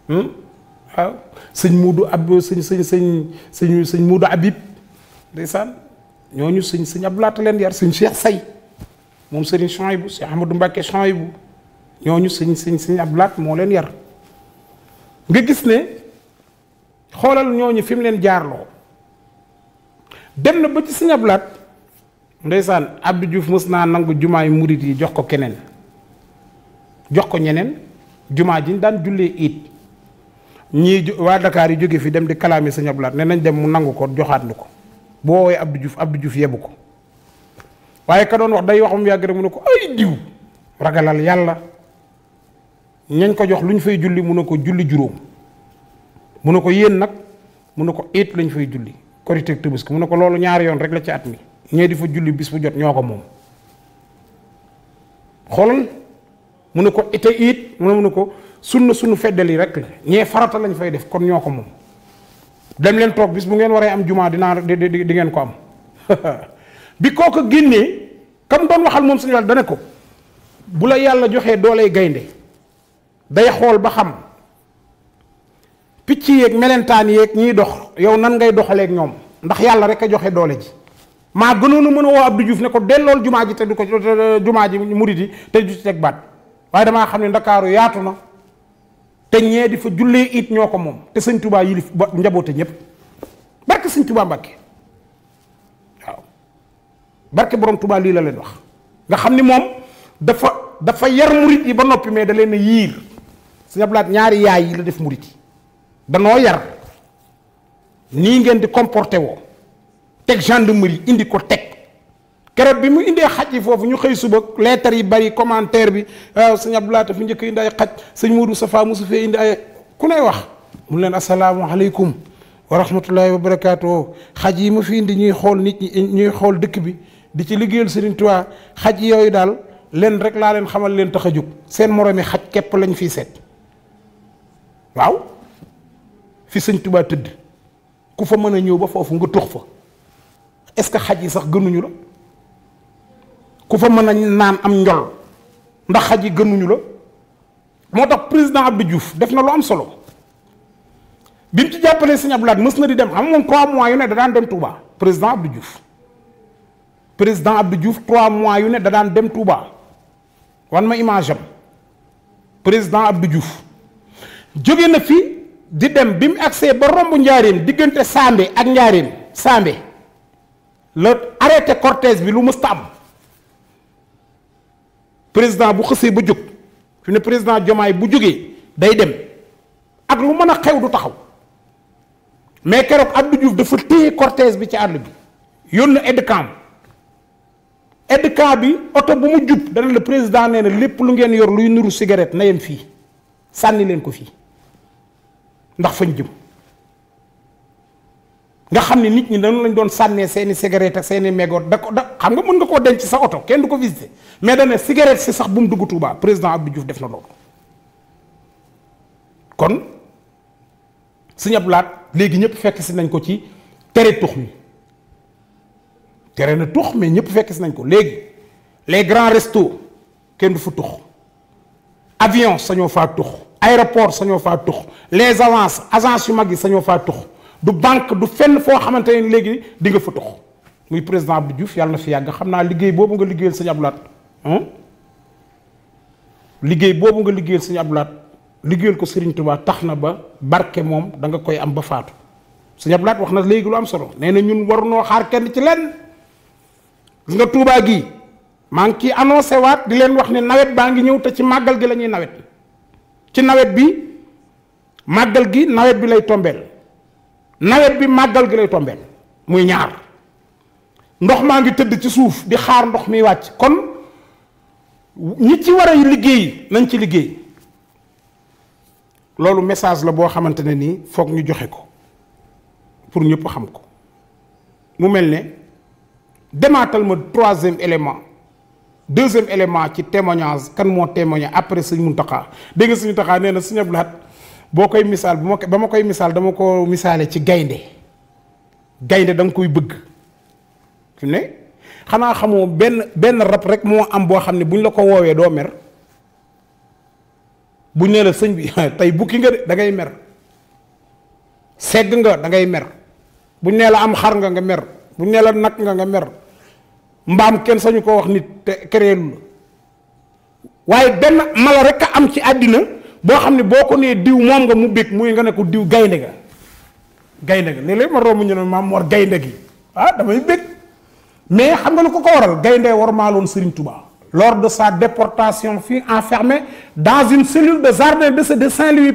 waaw sëñ Muudu ab sëñ Muudu Habib ndeysaan ñooñu sëñ Abdou Lahat leen yar sëñ Cheikh Say moom sëriñ Chouaïbou Cheikh Ahmadou Mbacké Chouaïbou ñooñu sëñ Abdou Lahat moo leen yar nga gis ne xoolal ñooñu fi mu leen jaarloo dem na ba ci sëñ Abdou Lahat ndeysaan Abdou Diouf mës naa nangu jumaay murit yi jox ko keneen jox ko ñeneen jumaa ji ñu daan jullee it ñii waa Dakar yi jóge fi dem di kalaami sëñ Abdou Lahat ne nañ dem mu nangu ko joxaat nu ko boo woowee Abdou Diouf yebu ko waaye ka doon wax day waxum yàgg rek mu ne ko ay diw ragalal yàlla ñañ ko jox lu ñu fay julli mu ne ko julli juróom mu ne ko yéen nag mu ne ko it lañ fay julli Korite ak Tabaski mu ne ko loolu ñaari yoon rek la ci at mi ñee di fa julli bis bu jot ñoo ko moom xoolal mu ne ko ite it mu ne ko sunu feddal yi rek la ñee farata lañ fay def kon ñoo ko moom dem leen toog bis bu ngeen waree am jumaa dinaa di ngeen ko am bi kooku génnee kam doon waxal moom suñu wàll dane ko bu la yàlla joxee dooley gaynde day xool ba xam picc yeeg melentaan yeeg ñiy dox yow nan ngay doxaleeg ñoom ndax yàlla rek a joxe doole ji maa gënoon a mën a woo Abdou Diouf ne ko dellool jumaa ji te du ko jumaa ji murit yi te du ci teg baat waaye damaa xam ne ndakaaru yaatu na te ñee di fa jullee it ñoo ko moom te sëñ Touba yilif ba njaboote ñépp barke sëñ Touba Mbàkke waaw barke borom Touba lii la leen wax nga xam ni moom dafa yar murit yi ba noppi mais da leen a yiir sëñ Abdou Lahat ñaari yaay yi la def murit yi danoo yar nii ngeen di comporté woo teg gendarmerie indi ko teg keroog bi mu indee xaj yi foofu ñu xëy suba lettre yi bari commentaire bi waaw sëñ Abdou Lahat fi njëkk indi ay xaj sëñ Modou Safa mosu fee indi ay ku lay wax mun leen asalaamaaleykum wa rahmatullahi wa barakaatu xaj yi ma fi indi ñuy xool nit ñi ñuy xool dëkk bi di ci liggéeyal Serigne Touba xaj yooyu daal leen rek laa leen xamal leen tax a jóg seen moromi xaj képp lañ fiy seet waaw fi sëñ Touba tëdd ku fa mën a ñëw ba foofu nga tux fa est-ce que xaj yi sax gënuñu la ku fa mën a naan am njol ndax xaj yi gënuñu la moo tax président Abdou Diouf def na lu am solo bi mu ci jàppalee sëñ Abdou Lahat mës na di dem xam moom 3 mois yu ne da daan dem Touba président Abdou Diouf 3 mois yu ne da daan dem Touba wan ma image am président Abdou Diouf jóge na fi di dem bi mu agsee ba romb njaareem diggante Sambé ak njaareem Sambé la arrêté cortège bi lu mësta am président bu xësee ba jóg fi ne président Diomaye bu jógee day dem ak lu mën a xew du taxaw mais keroog Abdou Diouf dafa téye cortège bi ci àll bi yónn aide-camp bi oto bu mu jub dana le président nee na lépp lu ngeen yor luy nuru cigarette na yem fii sànni leen ko fii ndax fañ jëm nga xam ne nit ñi dañu lañ doon sànnee seeni cigarette ak seeni mégoot da xam nga mën nga koo denc sa oto kenn du ko visiter mais dana cigarette si sax bu mu dugg Touba président Abdou Diouf def na loolu kon Sëñ Abdou Lahat léegi ñëpp fekk si nañ ko ci tere tux mi tere na tux mais ñëpp fekk si nañ ko léegi les grands restos kenn du fa tux avion sañoo faa tux aéroport sañoo faa tux les agences yu mag yi sañoo faa tux du banque du fenn foo xamante ne léegi di nga fa tux muy président Abdou Diouf yàlla na fi yàgg xam naa liggéey boobu nga liggéeyal Sëñ Abdou Lahat liggéey boobu nga liggéeyal Sëñ Abdou Lahat liggéeyal ko Serigne Touba tax na ba barke moom da nga koy am ba faatu Sëñ Abdou Lahat wax na léegi lu am solo nee na ñun warunoo xaar kenn ci lenn gis nga Touba gii maa ngi ciy annoncé waat di leen wax ne nawet baa ngi ñëw te ci màggal gi la ñuy nawet ci nawet bi màggal gi nawet bi lay tombeel nawet bi màggal gi lay tombeel muy ñaar ndox maa ngi tëdd ci suuf di xaar ndox mi wàcc kon ñi ci war a liggéey nañ ci liggéey loolu message la boo xamante ne nii foog ñu joxe ko pour ñëpp xam ko mu mel ne demaatal ma 3e élément 2e élément ci témoignage kan moo témoigné après Sëñ Muntaxa dégg nga Sëñ Muntaxa nee na Sëñ Abdou Lahat boo koy misaal ba ma koy misaal dama ko misaale ci gaynde da nga koy bëgg fi ne xanaa xamoo benn rab rek moo am boo xam ne buñ la ko woowee doo mer buñ nee la sëñ bi tey bukki nga de da ngay mer segg nga da ngay mer buñ nee la am xar nga mer buñ nee la nag nga mer mbaam kenn sañu ko wax nit te créelu la waaye benn mala rek a am ci àddina boo xam ne boo ko nee diw moom nga mu bég muy nga ne ko diw gaynde ga léeg-léeg ma romb ñu ne maam war gaynde gi damay bég mais xam nga lu ko waral gaynde war maaloon Serigne Touba lors de sa déportation fut enfermé dans une cellule de jardin de Saint-Louis